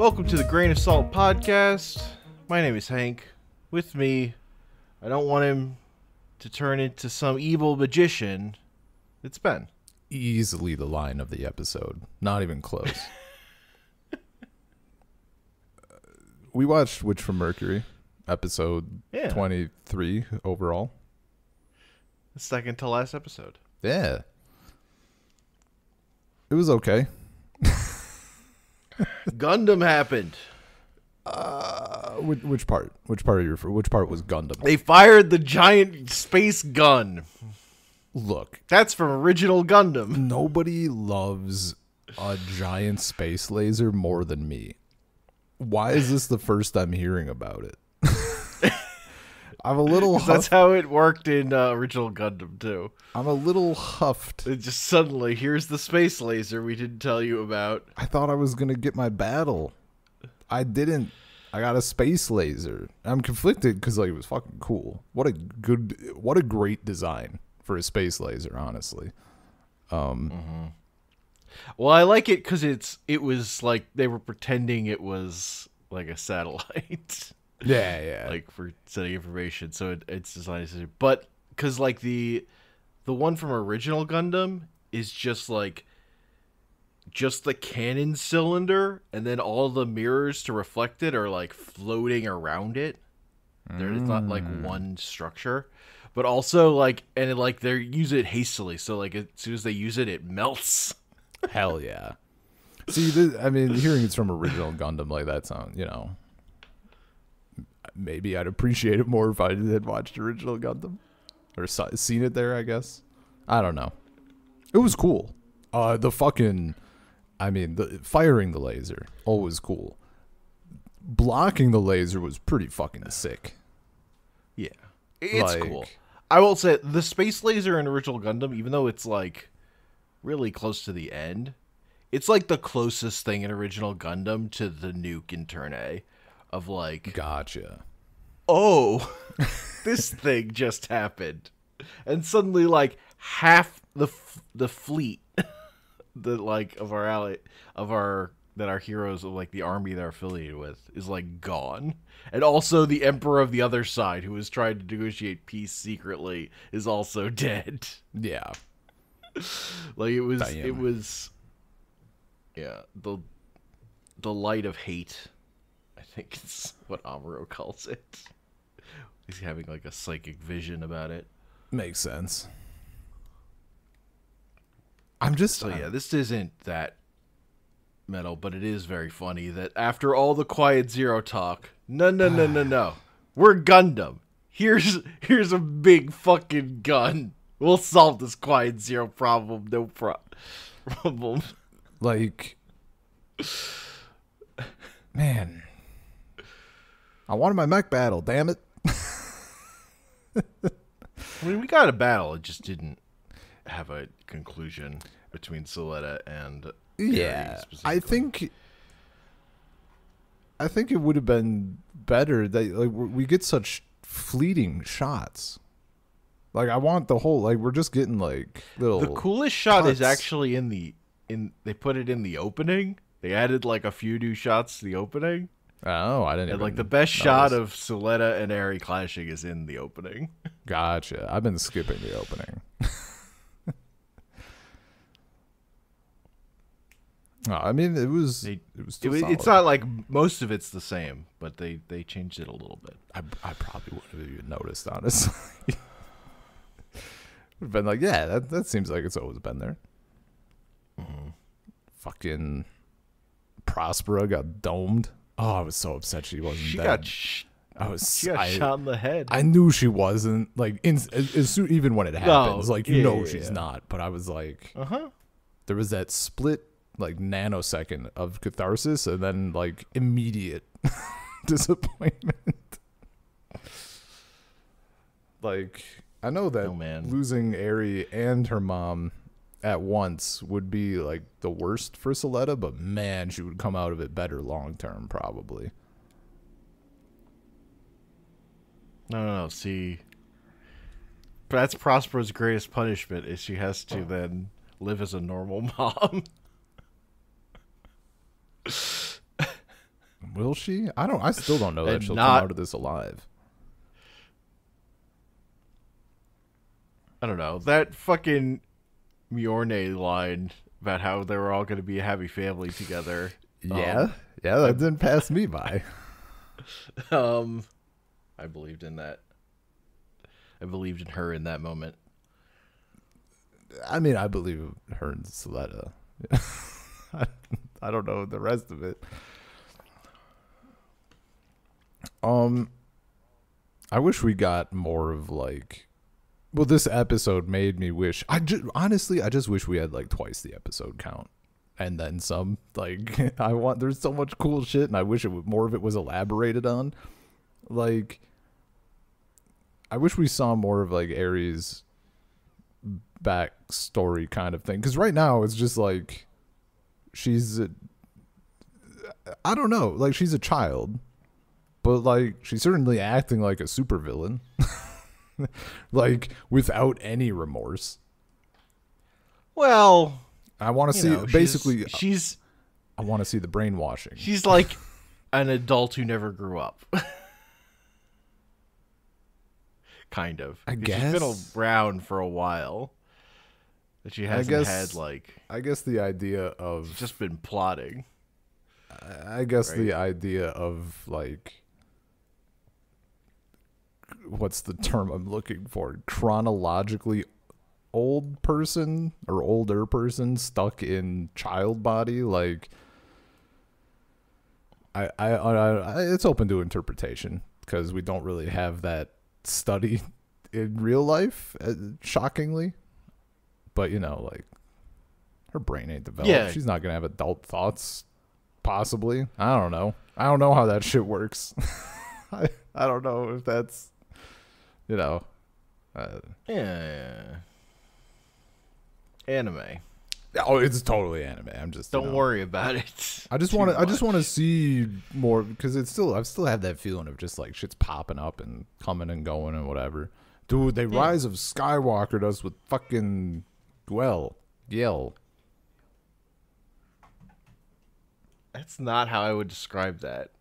Welcome to the Grain of Salt podcast. My name is Hank. With me, I don't want him to turn into some evil magician. It's Ben. Easily the line of the episode. Not even close. We watched Witch from Mercury, episode 23 overall. The second to last episode. Yeah. It was okay. Gundam happened. Which part? Which part was Gundam? They fired the giant space gun. Look, That's from original Gundam. nobody loves a giant space laser more than me. Why is this the first I'm hearing about it? I'm a little huffed. That's how it worked in original Gundam, too. I'm a little huffed. It just suddenly, here's the space laser we didn't tell you about. I thought I was going to get my battle. I didn't. I got a space laser. I'm conflicted because like it was fucking cool. What a great design for a space laser, honestly. Well, I like it because it was like they were pretending it was like a satellite. Yeah. Like for sending information, so it's designed to, but because like the one from original Gundam is just the cannon cylinder, and then all the mirrors to reflect it are like floating around it. There's not like one structure, but also like, and it, like they use it hastily, so like as soon as they use it, it melts. Hell yeah. See, hearing it's from original Gundam, like that sound, maybe I'd appreciate it more if I had watched original Gundam or seen it there, I guess. I don't know. It was cool. The firing the laser, always cool. Blocking the laser was pretty fucking sick. Yeah, it's cool. I will say the space laser in original Gundam, even though it's like really close to the end, it's like the closest thing in original Gundam to the nuke in Turn A. Of like, Gotcha. Oh, this thing just happened, and suddenly like half the fleet that like of our heroes of like the army they're affiliated with is like gone, and also the emperor of the other side who was trying to negotiate peace secretly is also dead. Yeah. Like it was Damn. The light of hate, I think it's what Amuro calls it. He's having like a psychic vision about it. Makes sense. This isn't that metal, but it is very funny that after all the Quiet Zero talk, no. We're Gundam. Here's a big fucking gun. We'll solve this Quiet Zero problem, no problem. Like, man, I wanted my mech battle, damn it. I mean, we got a battle. It just didn't have a conclusion between Soletta and Yeah, I think it would have been better that like we get such fleeting shots. Like I want the whole we're just getting like little. The coolest shot cuts. is actually they put it in the opening. They added like a few new shots to the opening. Oh, I didn't. And even like the best notice. shot of Soletta and Eri clashing is in the opening. Gotcha. I've been skipping the opening. No, I mean it was still solid. It's not like most of it's the same, but they changed it a little bit. I probably wouldn't have even noticed, honestly. Would have been like, yeah, that seems like it's always been there. Mm-hmm. Fucking Prospera got domed. Oh, I was so upset she wasn't She dead. got shot in the head. I knew she wasn't. Like, even when it happens, she's not. But I was like, there was that split, like, nanosecond of catharsis and then, like, immediate disappointment. Like, I know that losing Eri and her mom at once would be like the worst for Soletta, but man, she would come out of it better long term, probably. No. See, that's Prospera's greatest punishment is she has to then live as a normal mom. Will she? I still don't know that And she'll not- come out of this alive. I don't know. That fucking Mjolnir line about how they were all going to be a happy family together. Yeah, that didn't pass me by. I believed in that. I believed in her in that moment. I mean, I believe her and Soletta. I don't know the rest of it. I wish we got more of like. Well, this episode made me wish. Honestly, I just wish we had like twice the episode count, and then some. Like, there's so much cool shit, and I wish more of it was elaborated on. Like, I wish we saw more of like Ares' backstory kind of thing, because right now it's just like I don't know, like she's a child, but like she's certainly acting like a supervillain. Like without any remorse. Well, I want to see basically. I want to see the brainwashing. She's like an adult who never grew up. Kind of. I guess she's been around for a while. That she hasn't had like. I guess the idea of just been plotting. I guess the idea of like. What's the term I'm looking for? Chronologically old person or older person stuck in child body. Like, I it's open to interpretation because we don't really have that study in real life, shockingly. But like her brain ain't developed. Yeah. She's not gonna have adult thoughts. Possibly. I don't know how that shit works. I don't know if that's. Yeah. Anime. Oh, it's totally anime. I'm just don't worry about it. I just want to see more because I still have that feeling of just like shit's popping up and coming and going and whatever. Dude, they Rise of Skywalkered us with fucking Yell. That's not how I would describe that.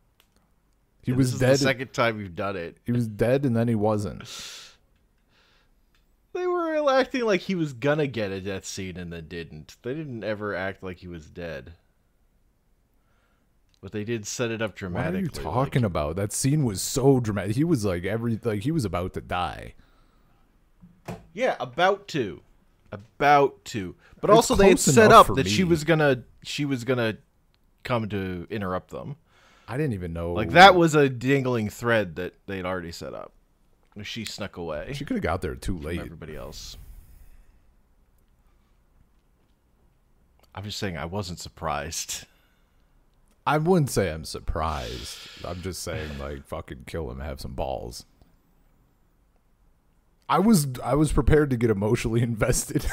He was dead. The second time you've done it. He was dead and then he wasn't. They were acting like he was gonna get a death scene and then didn't. They didn't ever act like he was dead. But they did set it up dramatically. What are you talking about? That scene was so dramatic. He was like he was about to die. Yeah, about to. But also they had set up that she was gonna come to interrupt them. I didn't even know. Like, that was a dangling thread that they'd already set up. She snuck away. She could have got there too late. From everybody else. I'm just saying I wasn't surprised. I wouldn't say I'm surprised. I'm just saying, like, fucking kill him, have some balls. I was prepared to get emotionally invested.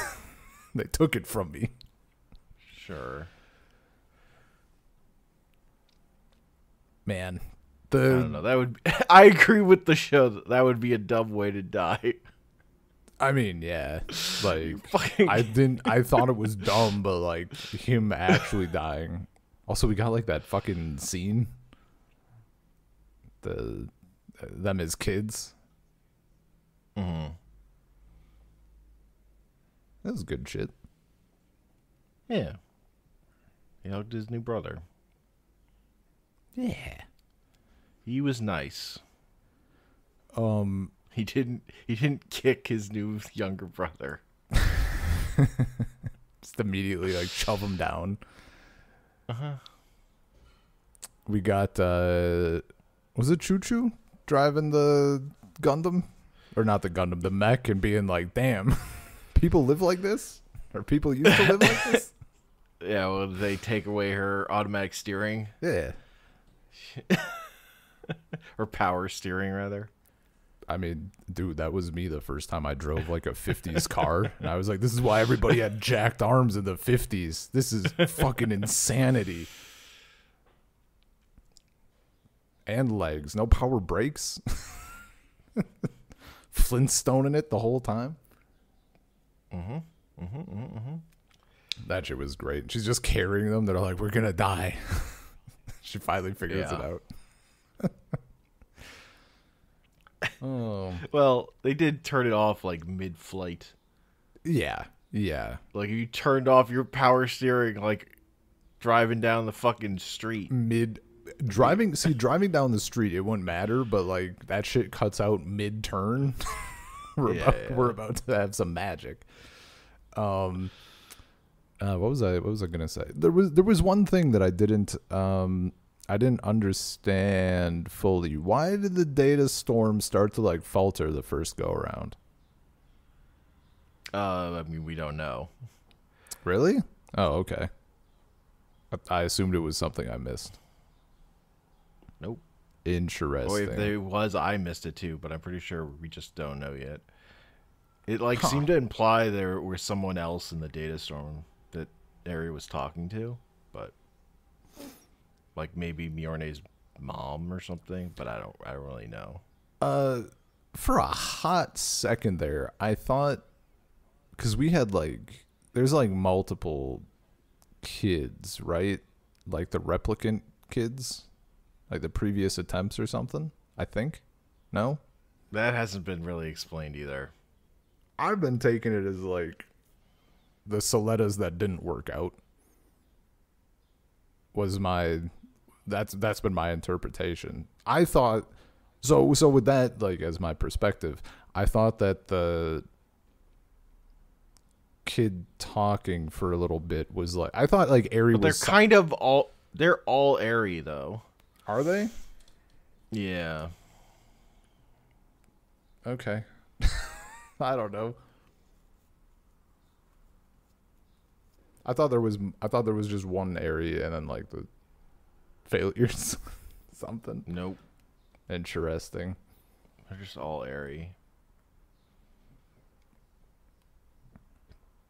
They took it from me. Sure. Man, I don't know. That would. I agree with the show. That would be a dumb way to die. I mean, yeah. Like, I thought it was dumb, but like him actually dying. Also, we got like that fucking scene. Them as kids. Mm-hmm. That was good shit. Yeah. He hugged his new brother. Yeah. He was nice. He didn't kick his new younger brother. Just immediately like shove him down. Uh-huh. We got was it Choo Choo driving the Gundam? Or not the Gundam, the mech, and being like, damn, people live like this? Or people used to live like this? Yeah, well, they take away her automatic steering. Yeah. Or power steering, rather. I mean, dude, that was me the first time I drove like a 50s car. And I was like, this is why everybody had jacked arms in the 50s. This is fucking insanity. And legs. No power brakes. Flintstoning it the whole time. That shit was great. She's just carrying them. They're like, we're going to die. She finally figures it out. Oh. Well, they did turn it off like mid-flight. Yeah. Like, you turned off your power steering, like, driving down the fucking street. Driving down the street, it wouldn't matter, but, like, that shit cuts out mid-turn. We're about to have some magic. What was I gonna say? There was one thing that I didn't understand fully. Why did the data storm start to like falter the first go around? I mean, we don't know. Really? Oh, okay. I assumed it was something I missed. Nope. Interesting. Or if there was, I missed it too, but I'm pretty sure we just don't know yet. It like seemed to imply there was someone else in the data storm that Eri was talking to, but like maybe Mjolnir's mom or something, but I don't really know. For a hot second there, I thought, because we had like, there's like multiple kids, right? Like the replicant kids, like the previous attempts or something, I think. No? That hasn't been really explained either. I've been taking it as like the Soletas that didn't work out was that's been my interpretation. I thought so with that, like, as my perspective, I thought that the kid talking for a little bit was like, I thought like Eri was they're all Eri though. Are they? Yeah. Okay. I don't know. I thought there was just one area and then like the failures. Something. Nope. Interesting. They're just all Eri.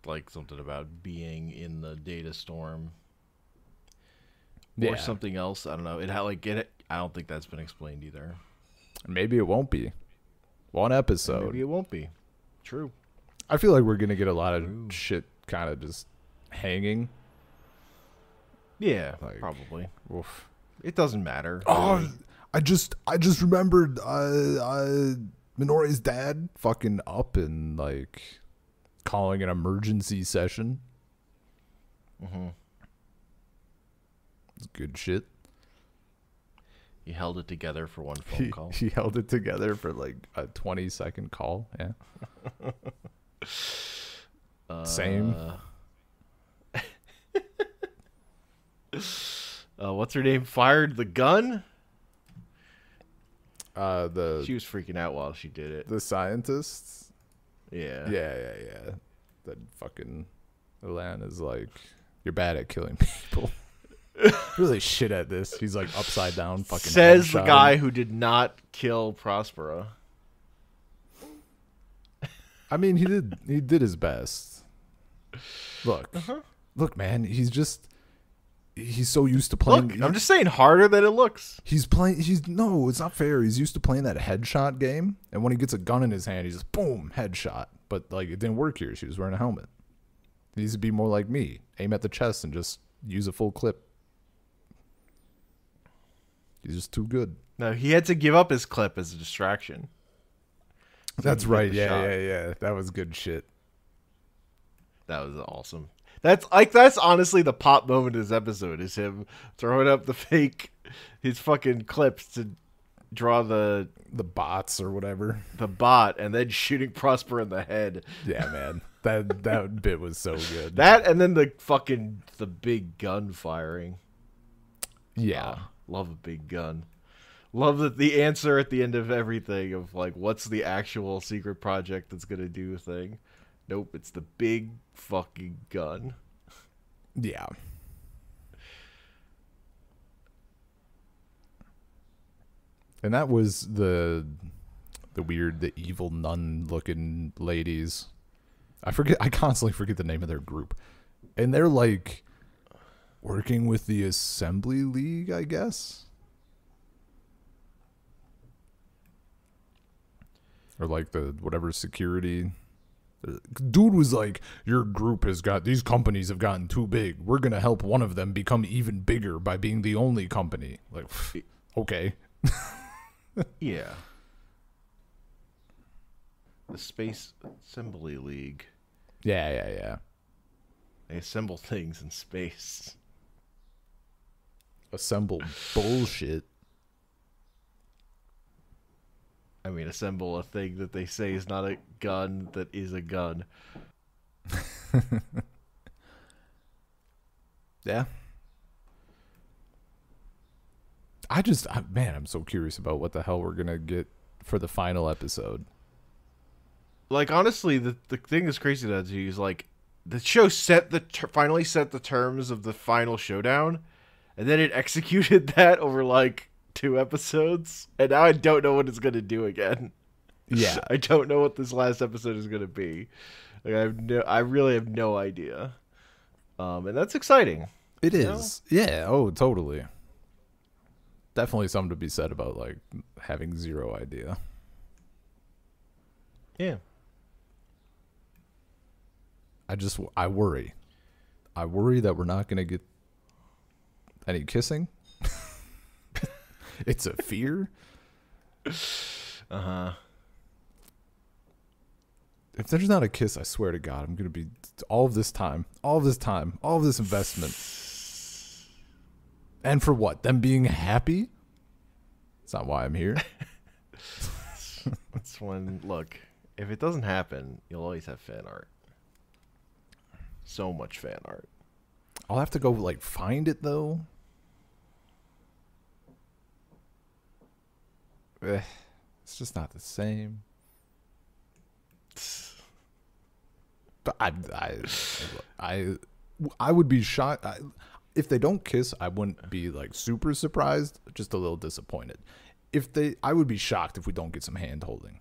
Like something about being in the data storm. Or something else. I don't know. I don't think that's been explained either. Maybe it won't be. One episode. Maybe it won't be. True. I feel like we're gonna get a lot of shit kind of just hanging. Yeah, like, probably. Oof. It doesn't matter. Oh, I just remembered Minori's dad fucking up and like calling an emergency session. Mm-hmm. It's good shit. He held it together for one phone call. He held it together for like a 20-second call. Yeah. Same. What's her name? Fired the gun? She was freaking out while she did it. The scientists? Yeah. Yeah. That fucking Elan is like, you're bad at killing people. Really shit at this. He's like upside down fucking says the guy who did not kill Prospera. I mean, he did his best. Look, man, he's so used to playing. Look, I'm just saying harder than it looks. No, it's not fair. He's used to playing that headshot game, and when he gets a gun in his hand, he's just boom, headshot. But like, it didn't work here. She was wearing a helmet. He needs to be more like me. Aim at the chest and just use a full clip. He's just too good. No, he had to give up his clip as a distraction. That's right. Yeah. That was good shit. That was awesome. That's honestly the pop moment of this episode is him throwing up his fucking clips to draw the bots or whatever. The bot, and then shooting Prosper in the head. Yeah, man. That bit was so good. That, and then the big gun firing. Yeah. Love a big gun. Love that the answer at the end of everything of like, what's the actual secret project that's gonna do a thing? Nope, it's the big fucking gun. Yeah. And that was the evil nun looking ladies. I constantly forget the name of their group. And they're like working with the Assembly League, I guess. Or like the whatever security Dude was like, your group has got, these companies have gotten too big. We're going to help one of them become even bigger by being the only company. Like, okay. Yeah. The Space Assembly League. Yeah. They assemble things in space. Assemble bullshit. I mean, assemble a thing that they say is not a gun that is a gun. Yeah. Man, I'm so curious about what the hell we're going to get for the final episode. Like, honestly, the thing that's crazy that is, like, the show finally set the terms of the final showdown, and then it executed that over, like, 2 episodes, and now I don't know what it's going to do again. Yeah. I don't know what this last episode is going to be. Like, I really have no idea. And that's exciting. It is. Know? Yeah, oh, totally. Definitely something to be said about, like, having zero idea. Yeah. I worry. I worry that we're not going to get any kissing. It's a fear. Uh-huh. If there's not a kiss, I swear to God, I'm going to be all of this investment. And for what? Them being happy? That's not why I'm here. That's when, look, if it doesn't happen, you'll always have fan art. So much fan art. I'll have to go, like, find it, though. It's just not the same. But I would be shocked. If they don't kiss, I wouldn't be, like, super surprised, just a little disappointed. I would be shocked if we don't get some hand holding.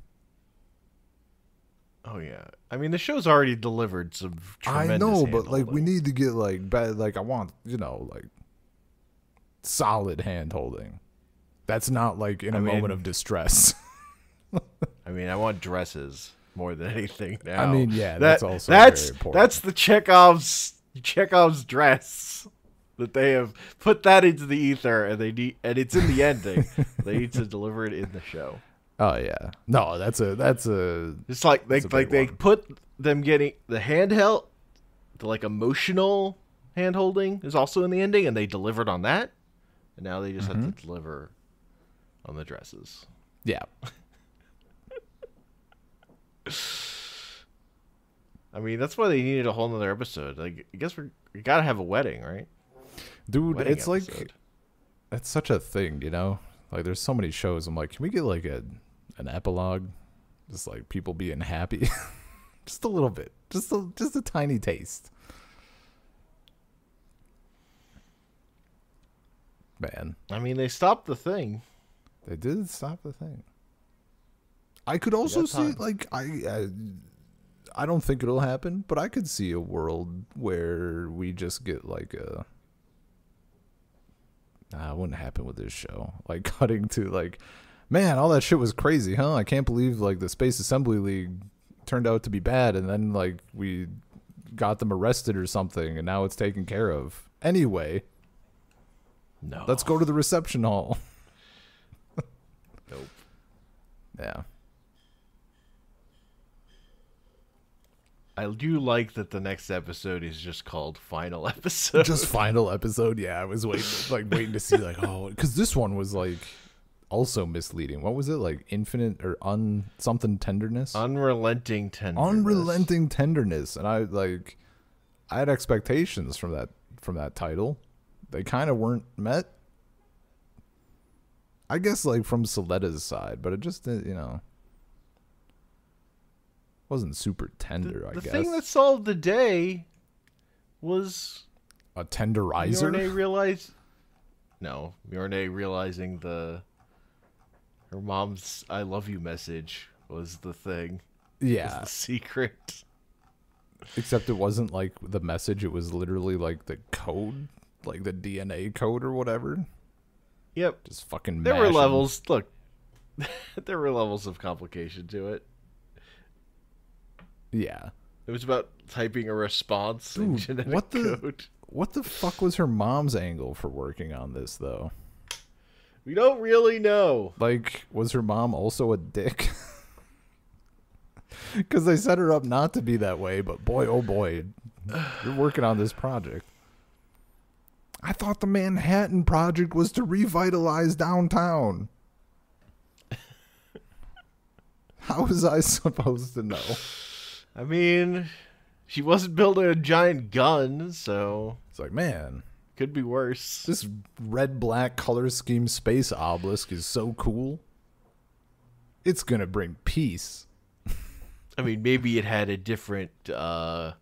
Oh yeah, I mean the show's already delivered some tremendous. I know, but like we need to get like bad. Like I want, like solid hand holding. That's not like in a moment of distress. I mean, I want dresses more than anything now. I mean, yeah, that's also very important. That's the Chekhov's dress that they have put that into the ether, and it's in the ending. They need to deliver it in the show. Oh yeah, no, that's a. It's like they put them getting the handheld, the like emotional hand holding is also in the ending, and they delivered on that, and now they just have to deliver on the dresses. Yeah. I mean, that's why they needed a whole nother episode. Like, I guess we gotta have a wedding, right? Dude, wedding it's episode. Like that's such a thing, you know. Like, there's so many shows. I'm like, can we get like an epilogue, just like people being happy, just a little bit, just a tiny taste. Man, I mean, they stopped the thing. They did stop the thing. I could also see, like, I don't think it'll happen, but I could see a world where we just get like a. Nah, it wouldn't happen with this show. Like, cutting to like, man, all that shit was crazy, huh? I can't believe like the Space Assembly League turned out to be bad, and then like we got them arrested or something, and now it's taken care of. Anyway, no, let's go to the reception hall. Nope. Yeah. I do like that the next episode is just called Final Episode. Just Final Episode, yeah. I was waiting to see, like, oh, because this one was, like, also misleading. What was it, like, infinite or something tenderness? Unrelenting Tenderness. Unrelenting Tenderness. And I had expectations from that title. They kind of weren't met. I guess, like, from Soletta's side, but it just, wasn't super tender, I guess. The thing that solved the day was a tenderizer. Mjorne realizing her mom's "I love you" message was the thing. Yeah, was the secret. Except it wasn't like the message; it was literally like the code, like the DNA code or whatever. Yep, just fucking. There were levels. Look, there were levels of complication to it. Yeah. It was about typing a response in genetic code. What the fuck was her mom's angle for working on this, though? We don't really know. Like, was her mom also a dick? Because they set her up not to be that way, but boy, oh boy, you're working on this project. I thought the Manhattan Project was to revitalize downtown. How was I supposed to know? I mean, she wasn't building a giant gun, so... It's like, man... Could be worse. This red-black color scheme space obelisk is so cool. It's going to bring peace. I mean, maybe it had a different... Yeah,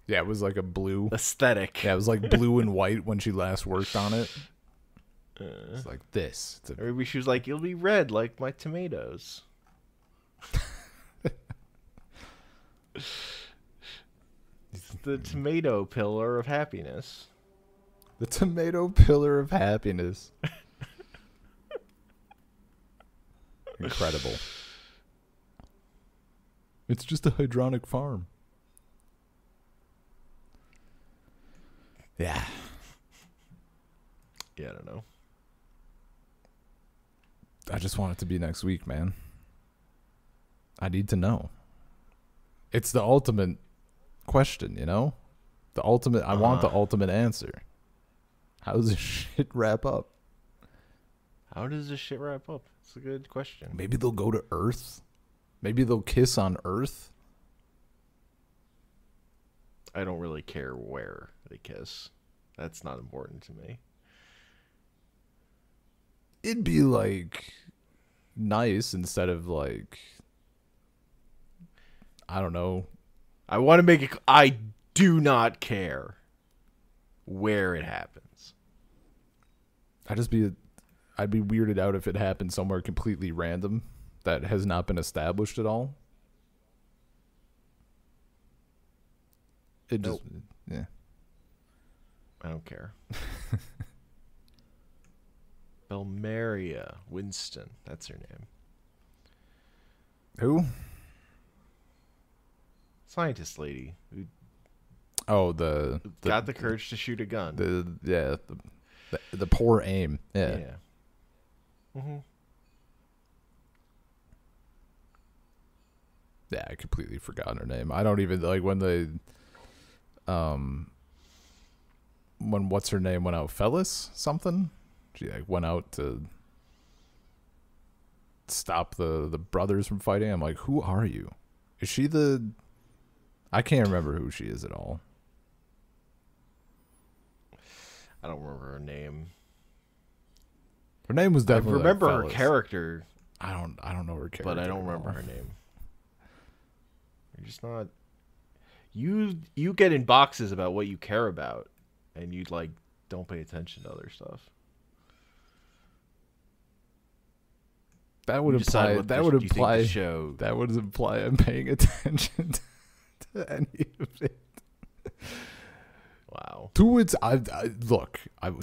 it was like a blue... aesthetic. Yeah, it was like blue and white when she last worked on it. It's like this. Or maybe she was like, it'll be red like my tomatoes. It's the tomato pillar of happiness. The tomato pillar of happiness. Incredible. It's just a hydronic farm. Yeah. Yeah, I don't know. I just want it to be next week, man. I need to know. It's the ultimate question, you know? The ultimate, I want the ultimate answer. How does this shit wrap up? How does this shit wrap up? It's a good question. Maybe they'll go to Earth. Maybe they'll kiss on Earth. I don't really care where they kiss. That's not important to me. It'd be like nice instead of like, I don't know. I want to make it. I do not care where it happens. I'd be weirded out if it happened somewhere completely random that has not been established at all. It just, yeah. I don't care. Belmaria Winston, that's her name. Who? Scientist lady who got the courage to shoot a gun. The poor aim. Yeah. Mm-hmm. Yeah, I completely forgot her name. I don't even like when what's her name went out, Phyllis something. She like went out to stop the brothers from fighting. I'm like, who are you? Is she the? I can't remember who she is at all. I don't remember her name. Her name was definitely. I remember like her Phyllis. character. I don't know her character, but I don't remember her name. You're just not. You get in boxes about what you care about, and you like don't pay attention to other stuff. That would imply. That would imply. Show. That would imply I'm paying attention to any of it. Wow. To its, look.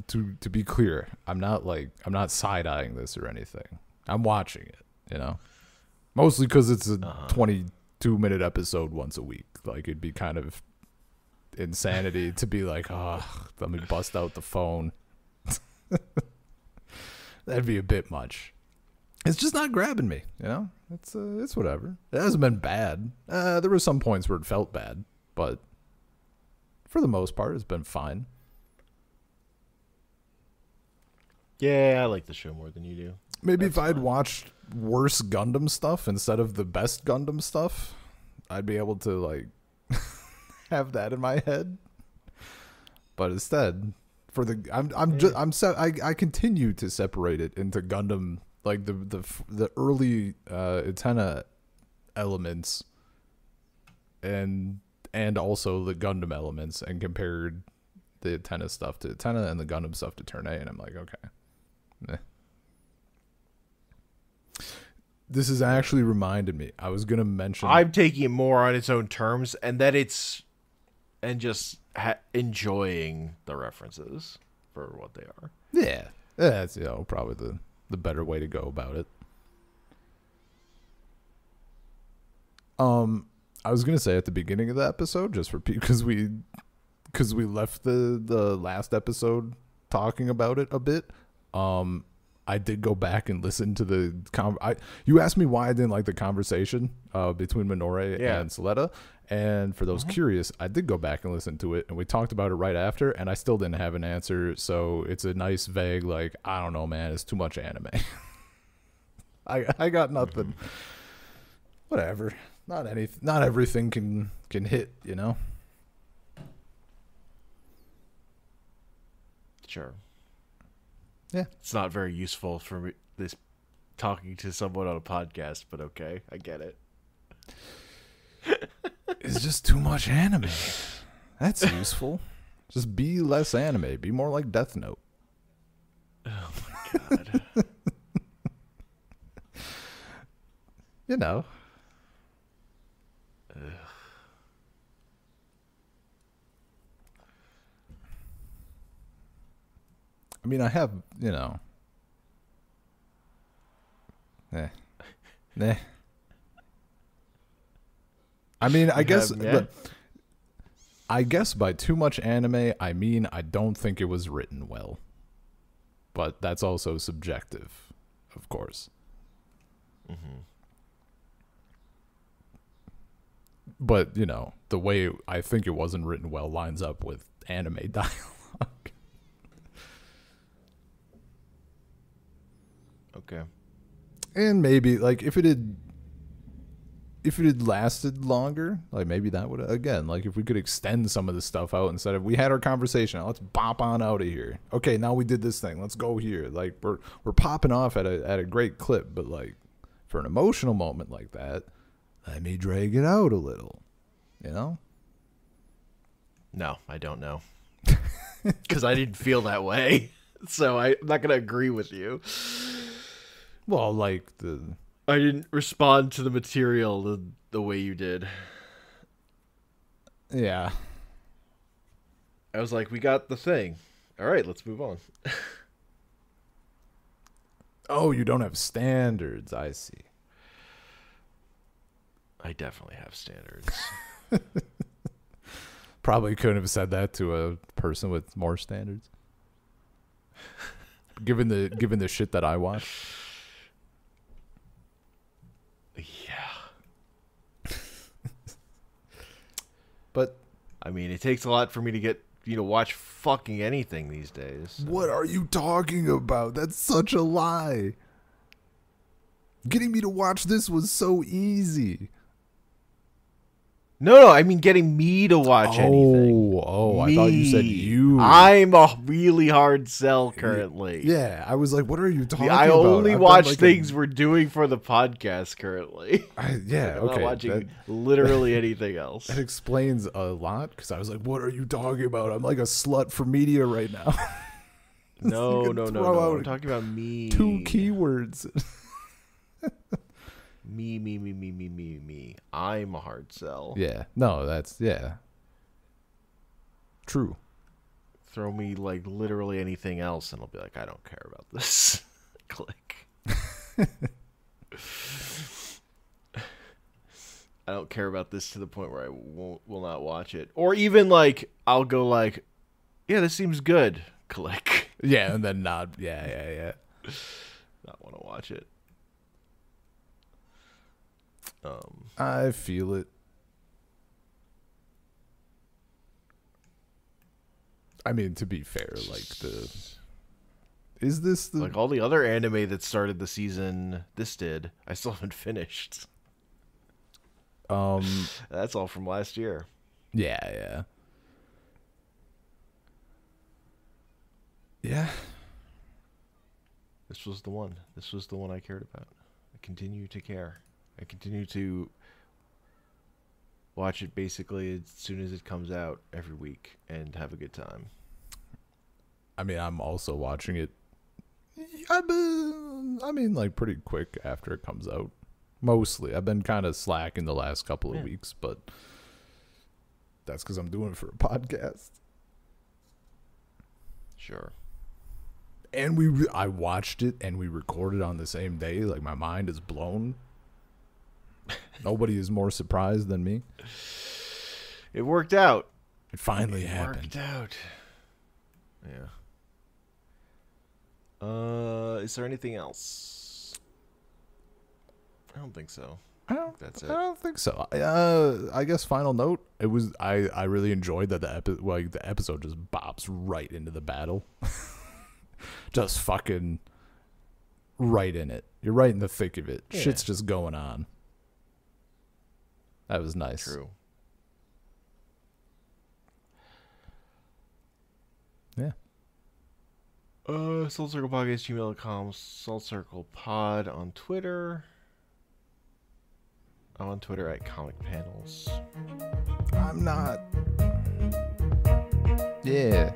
To be clear, I'm not side eyeing this or anything. I'm watching it. You know, mostly because it's a 22-minute episode once a week. Like it'd be kind of insanity to be like, oh, let me bust out the phone. That'd be a bit much. It's just not grabbing me, you know? It's whatever. It hasn't been bad. There were some points where it felt bad, but for the most part, it's been fine. Yeah, I like the show more than you do. Maybe if I'd watched worse Gundam stuff instead of the best Gundam stuff, I'd be able to like have that in my head. But instead, for the I continue to separate it into Gundam, like the early antenna elements and also the Gundam elements, and compared the antenna stuff to antenna and the Gundam stuff to Turn A, and I'm like, okay. This has actually reminded me. I was going to mention... I'm taking it more on its own terms, and that it's... And just enjoying the references for what they are. Yeah. That's, probably the better way to go about it. I was gonna say at the beginning of the episode, just for because we left the last episode talking about it a bit. I did go back and listen to the you asked me why I didn't like the conversation between Minore and Soletta, and for those curious, I did go back and listen to it, and we talked about it right after, and I still didn't have an answer. So it's a nice vague, like, I don't know, man, it's too much anime. I got nothing. Whatever. Not everything can hit, you know. Sure. Yeah. It's not very useful for me, this talking to someone on a podcast, but okay, I get it. It's just too much anime. That's useful. Just be less anime. Be more like Death Note. Oh my god. You know. Ugh. I mean, I have, you know. Nah. I mean, I guess by too much anime, I mean I don't think it was written well. But that's also subjective, of course. Mm-hmm. But, you know, the way I think it wasn't written well lines up with anime dialogue. Okay. And maybe, like, if it had lasted longer, like, maybe that would, again, like, if we could extend some of the stuff out instead of, we had our conversation, let's bop on out of here. Okay, now we did this thing, let's go here. Like, we're popping off at a great clip, but, like, for an emotional moment like that, let me drag it out a little, you know? No, I don't know. Because I didn't feel that way. So I'm not going to agree with you. Well, like, I didn't respond to the material the way you did. Yeah. I was like, we got the thing. All right, let's move on. Oh, you don't have standards. I see. I definitely have standards. Probably couldn't have said that to a person with more standards. Given the shit that I watch. Yeah. But I mean, it takes a lot for me to get watch fucking anything these days. So. What are you talking about? That's such a lie. Getting me to watch this was so easy. No, I mean getting me to watch anything. Oh, I thought you said you. I'm a really hard sell currently. Yeah, I was like, what are you talking about? I only watch things we're doing for the podcast currently. I'm not watching literally anything else. That explains a lot, because I was like, what are you talking about? I'm like a slut for media right now. No. I'm talking about me. 2 keywords. Me. I'm a hard sell. Yeah. No, that's, yeah. True. Throw me like literally anything else and I'll be like, I don't care about this. Click. I don't care about this to the point where I will not watch it. Or even like, I'll go like, yeah, this seems good. Click. Yeah, and then not. Yeah. Not want to watch it. I feel it. I mean, to be fair, like is this the like all the other anime that started the season this did, I still haven't finished. That's all from last year. Yeah. Yeah. This was the one. This was the one I cared about. I continue to care. I continue to watch it basically as soon as it comes out every week and have a good time. I mean, I'm also watching it. I mean, like pretty quick after it comes out. Mostly. I've been kind of slack in the last couple of weeks, but that's because I'm doing it for a podcast. Sure. And I watched it and we recorded on the same day. Like, my mind is blown. Nobody is more surprised than me. It worked out. It finally happened. Worked out. Yeah. Is there anything else? I don't think so. That's it. I don't think so. I guess final note. It was I really enjoyed that the episode just bops right into the battle. Just fucking right in it. You're right in the thick of it. Yeah. Shit's just going on. That was nice. True. Yeah. SoulCirclePodcast@gmail.com. SoulCirclePod on Twitter. I'm on Twitter at Comic Panels. I'm not. Yeah.